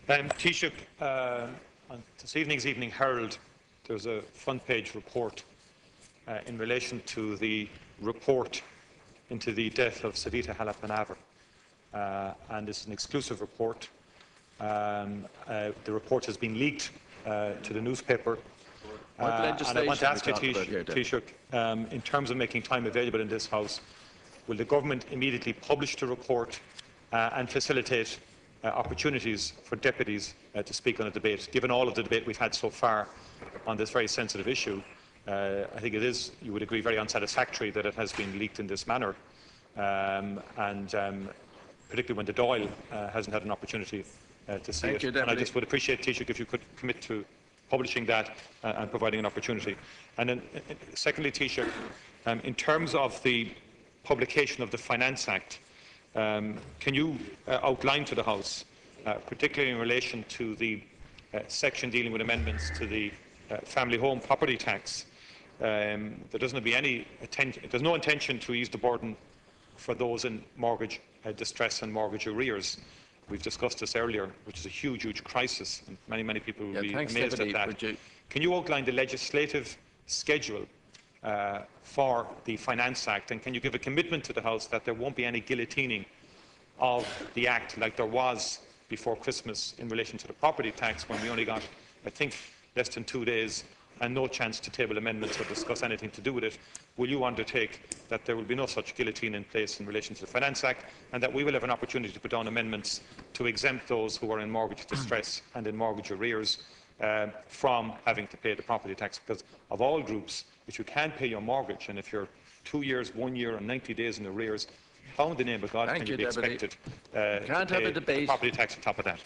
Taoiseach, on this evening's Evening Herald, there's a front-page report in relation to the report into the death of Savita and it's an exclusive report. The report has been leaked to the newspaper. And I want to ask you, Taoiseach, in terms of making time available in this House, will the Government immediately publish the report and facilitate opportunities for deputies to speak on a debate? Given all of the debate we've had so far on this very sensitive issue, I think it is, you would agree, very unsatisfactory that it has been leaked in this manner, particularly when the Dail hasn't had an opportunity to see it. And I just would appreciate, Taoiseach, if you could commit to publishing that and providing an opportunity. And then, secondly, Taoiseach, in terms of the publication of the Finance Act, can you outline to the House, particularly in relation to the section dealing with amendments to the family home property tax, there doesn't be any there's no intention to ease the burden for those in mortgage distress and mortgage arrears. We've discussed this earlier, which is a huge, huge crisis, and many people will be amazed at that. Can you outline the legislative schedule for the Finance Act, and can you give a commitment to the House that there won't be any guillotining of the Act like there was before Christmas in relation to the property tax, when we only got, I think, less than 2 days and no chance to table amendments or discuss anything to do with it? Will you undertake that there will be no such guillotine in place in relation to the Finance Act, and that we will have an opportunity to put down amendments to exempt those who are in mortgage distress and in mortgage arrears from having to pay the property tax? Because of all groups, if you can't pay your mortgage, and if you're 2 years, 1 year and 90 days in arrears, how in the name of God can you be expected to pay the property tax on top of that?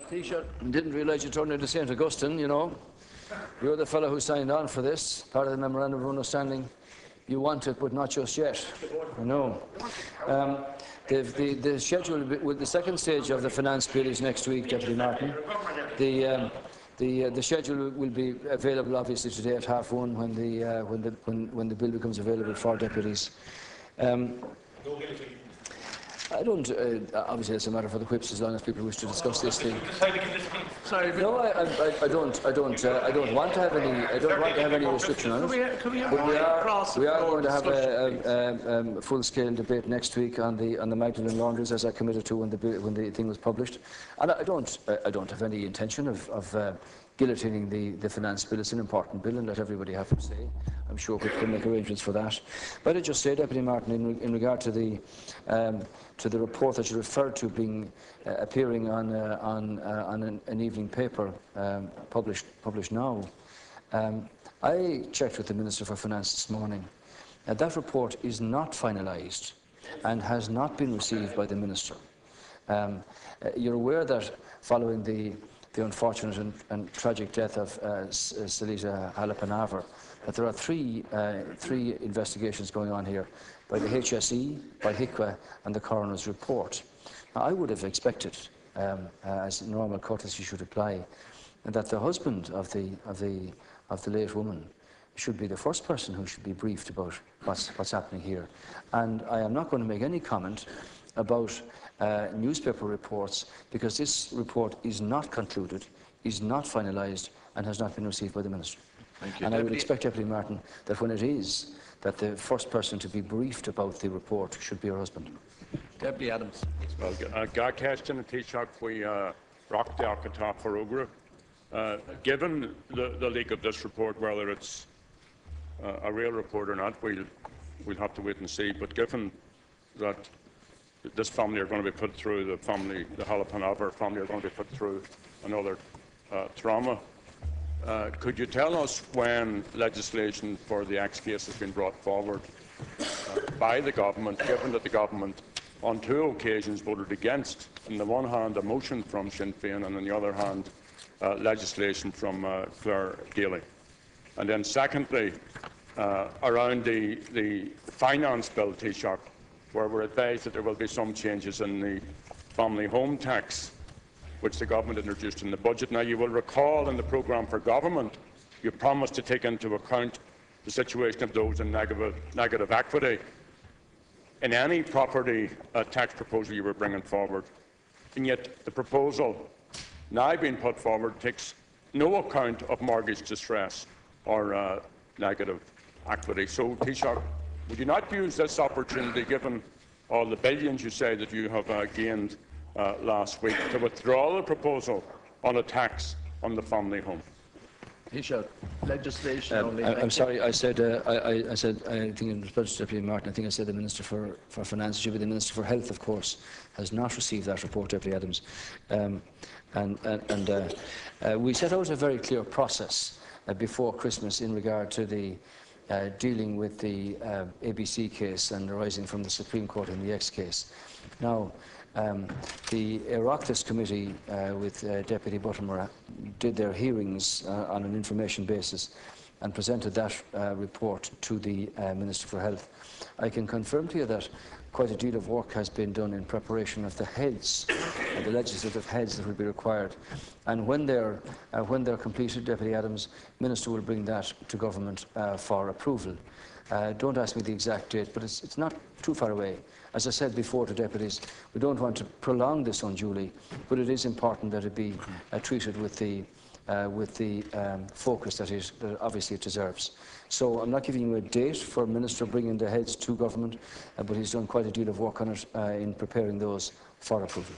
Taoiseach, didn't realise you turned into St Augustine, you know. You're the fellow who signed on for this, part of the Memorandum of Understanding. You want it, but not just yet. I know. The schedule, the second stage of the finance bill is next week, Deputy Martin. The schedule will be available, obviously, today at 1:30 when the bill becomes available for deputies. I don't. Obviously, it's a matter for the whips, as long as people wish to discuss this thing. Sorry, no, I don't want to have any. I don't want to have any restriction on it. We are going to have a full-scale debate next week on the Magdalen laundries, as I committed to when the thing was published. And I don't have any intention of guillotining the finance bill. It's an important bill, and let everybody have to say. I'm sure we can make arrangements for that. But I just say, Deputy Martin, in regard to the report that you referred to being appearing on an evening paper published now, I checked with the Minister for Finance this morning. That report is not finalised and has not been received by the Minister. You're aware that following the unfortunate and tragic death of Savita Report, that there are three investigations going on here by the HSE, by HICWA and the coroner's report. Now, I would have expected, as normal courtesy should apply, that the husband of the late woman should be the first person who should be briefed about what's happening here. And I am not going to make any comment about newspaper reports, because this report is not concluded, is not finalised and has not been received by the Minister. Thank you, and I would expect, Deputy Martin, that when it is, that the first person to be briefed about the report should be her husband. Deputy Adams. Well, Gacastin and Taoiseach, we rock the Akata for Ugra. Given the leak of this report, whether it's a real report or not, we'll have to wait and see. But given that this family are going to be put through, the Halappanavar family are going to be put through another trauma, could you tell us when legislation for the Axe case has been brought forward by the government, given that the government on 2 occasions voted against, on the one hand a motion from Sinn Féin and on the other hand legislation from Claire Daly? And then secondly, around the finance bill, Taoiseach, where we're advised that there will be some changes in the family home tax, which the government introduced in the budget. Now, you will recall in the programme for government, you promised to take into account the situation of those in negative equity in any property tax proposal you were bringing forward. And yet the proposal now being put forward takes no account of mortgage distress or negative equity. So, Taoiseach, would you not use this opportunity, given all the billions you say that you have gained last week, to withdraw the proposal on a tax on the family home? Taoiseach, legislation only. I'm sorry, I said, I think in response to Deputy Martin, I think I said the Minister for Finance, should be the Minister for Health, of course, has not received that report, Deputy Adams. We set out a very clear process before Christmas in regard to the dealing with the ABC case and arising from the Supreme Court in the X case. Now, the Oireachtas Committee with Deputy Buttimer did their hearings on an information basis and presented that report to the Minister for Health. I can confirm to you that quite a deal of work has been done in preparation of the heads, the legislative heads that will be required. And when they're completed, Deputy Adams, Minister will bring that to Government for approval. Don't ask me the exact date, but it's not too far away. As I said before to deputies, we don't want to prolong this unduly, but it is important that it be treated with the focus that obviously it deserves. So I'm not giving you a date for Minister bringing the heads to Government, but he's done quite a deal of work on it in preparing those for approval.